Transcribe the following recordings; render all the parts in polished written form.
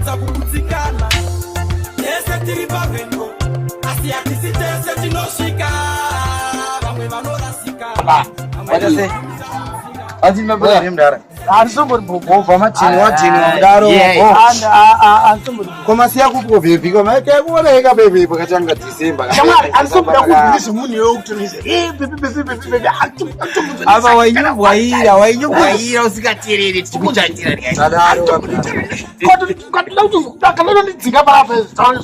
Inoita kukutsikana. Yese tiri pavendo. Asi akisitese tinoshika. Vamwe vanorasika. What say? Ati mabula rimdara. Ansombo bova machini wajini mdaro. Ansombo. Koma siya kupo vipi koma ke kuoneka baby pakachanga December. Jamani ansombo yakudilisa muni yokutonise. Baby. Aba wainyubwaira usikatiriri tikuchatira. Sadaro wakuita. Kwati lautu kalelo ndidzinga baba zitaone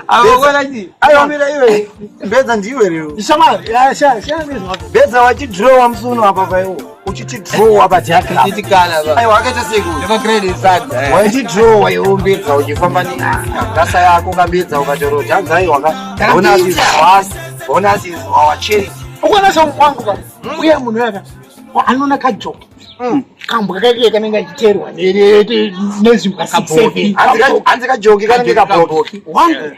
abakona nje ayomira iwe mbedza ndiwe lero ishamari sha ndizwa mbedza wachidraw wamsuno apa paiwo uchiti draw apa jake titikana ba ayi wakaita seku ndema grade sada wachidraw wayombedza uchifamba ni gasa yako ngambedza ukachoro janza ayi waka bonus is our cherry ukona somwangu ka uye munhu yaka anona kajo kambuka kake kanenge chiterwa nezimba 67 anzi kajoki kanenge kabloki wangu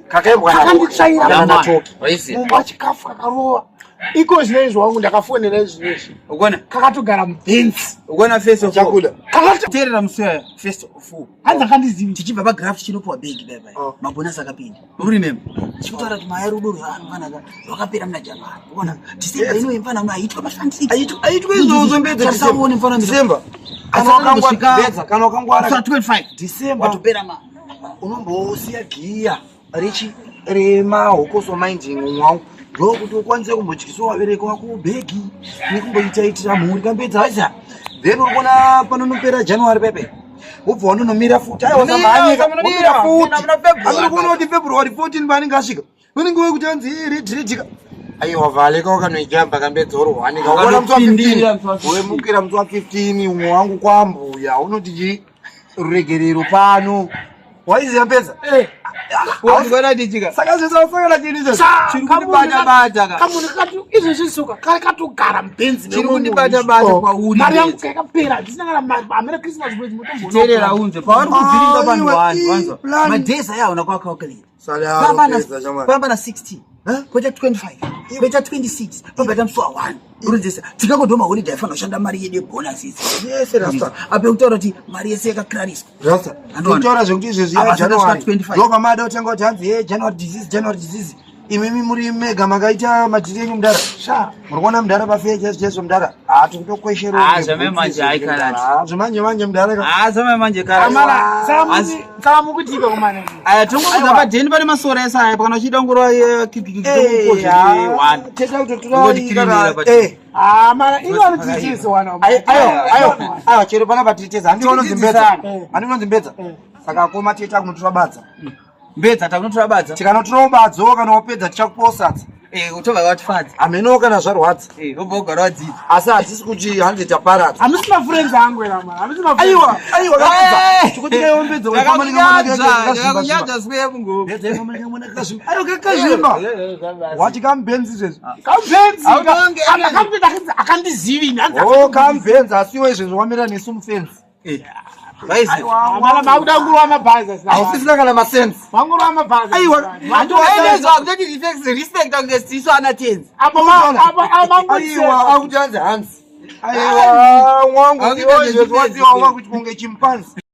kakembwa akanditsaira na toki waisi mumba chikafu kakarova iko zvinezvo wangu ndakafonera izvezvi ukona kakatogara mubhenzi ukona face of chakula terera musoya face of hanzi akandizivi tichibva pagraft chinopuwa big baba mabonus akapinda remember chikutaura kuti maya rudo rwanaka rwakapera muna January unaona December inoyemfana unaitwa mafantiki aitwa izvozo mbedza tisaone mfana December kana ukangwara 25 December watopera ma unombosiya giya richi rema hokoso minding mwangu ndokuti ukwanise kumbotyisa wabereka wako begi nekumboitaitira mhuri kambedza aisa then urikona panonopera January pepe ubva wanonomira futi aiwasamhanyika umira futi amiri kuona kuti February 14 paanenge asvika unenge wekuti anzi redredika aiwa valeka wakanoijamba kambedza orwanika uona musi wa 15 wemukira musi wa 15 umwe wangu kwambuya unoti ruregerero pano waiziya mbedza wazvona tichika saka zvisafana tirizo chiri kundibata bata kamuni kati izvo zvisuka kakatogara mubhenzi chiri kundibata bata kwauri mari yangu kakapera ndisina kana amene Christmas break mutombo terera unze pauri kudziringa vanhu vanhu madheza yaona kwakaokalira pamba na 16 kweta 25 kweta 26 pambata musi wa 1 urunzesa tikangodoma holiday afana kushanda mari yedu bonuses yese rasta ape kutaura kuti mari yese yakakraniswa rasta ndinotaura zvekuti izvezvi ya January ndoka mada utenga kuti hanzi January disease imimi muri mega makaita madhiri enyu mudara sha murikuona mudara pafecha jesu mudara tikutokweshero zvamanje aikarati zvamanje mudara zvamanje karati saka mukutika kumana tongoza padheni pane masora esa aya pakana uchidongora teta kutotura mara inodzidzisa wana ayo chero pana patiteza handinonzimbedza saka akoma teta kunotora badza mbedza takunotora badza tikanotora badza kana wapedza tichakuposadza utobva watifadza ameno kana zvarwadza ubva ugara wadzidza asi hatisi kuti 100 taparadza hamusina friends angu era mara hamusina aiwa kakudza tikuti kayombedza yakakunyadza siwe mungu ayo kakazvimba wati kambenzi zvezvi kambenzi akandizivi kambenzi asiwo izvezvo wamira nesu mufenzi mara makudanguru wamabhazi ausisina kana masense manguru wamabhazi aiwa respect angesiso ana tenzi aiwa akuti hanzi hanzi aiwa mwangu iwo izvezvo watiwa wakuti kunge chimpanzi